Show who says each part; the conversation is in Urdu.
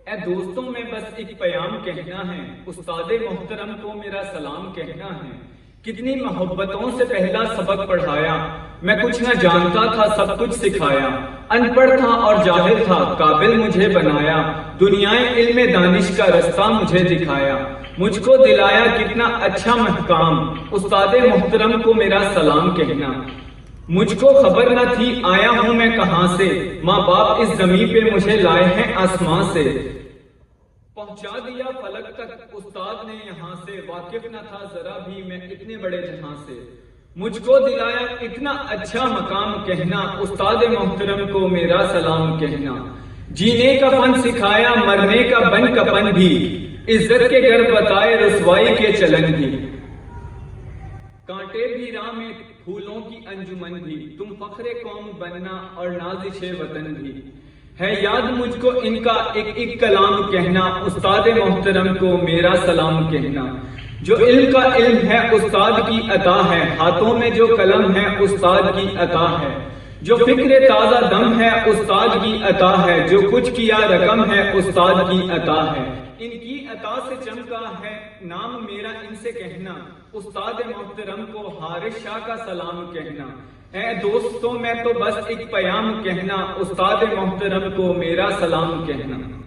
Speaker 1: اے دوستوں میں بس ایک پیام کہنا ہے، استاد محترم کو میرا سلام کہنا ہے۔ کتنی محبتوں سے پہلا سبق پڑھایا، میں کچھ نہ جانتا تھا سب کچھ سکھایا۔ ان پڑھ تھا اور جاہل تھا، قابل مجھے بنایا، دنیائے علم دانش کا رستہ مجھے دکھایا۔ مجھ کو دلایا کتنا اچھا محکام، استاد محترم کو میرا سلام کہنا۔ مجھ کو خبر نہ تھی آیا ہوں میں کہاں سے، ماں باپ اس زمین پہ مجھے لائے ہیں آسمان سے۔ پہنچا دیا فلک تک استاد نے یہاں سے، واقف نہ تھا ذرا بھی میں اتنے بڑے جہاں سے۔ مجھ کو دلایا اتنا اچھا مقام کہنا، استاد محترم کو میرا سلام کہنا۔ جینے کا فن سکھایا، مرنے کا بن کپن بھی، عزت کے گر بتائے رسوائی کے چلن بھی۔ کانٹے بھی راہ میں پھولوں کی انجمن بھی، تم فخر قوم بننا اور نازش وطن بھی۔ ہے یاد مجھ کو ان کا ایک ایک کلام کہنا، استاد محترم کو میرا سلام کہنا۔ جو علم کا علم ہے استاد کی عطا ہے، ہاتھوں میں جو قلم ہے استاد کی عطا ہے۔ جو فکر تازہ دم ہے استاد کی عطا ہے، جو کچھ کیا رقم ہے استاد کی عطا ہے۔ ان کی عطا سے چمکا ہے نام میرا ان سے کہنا، استاد محترم کو حارث شاہ کا سلام کہنا۔ اے دوستوں میں تو بس ایک پیام کہنا، استاد محترم کو میرا سلام کہنا۔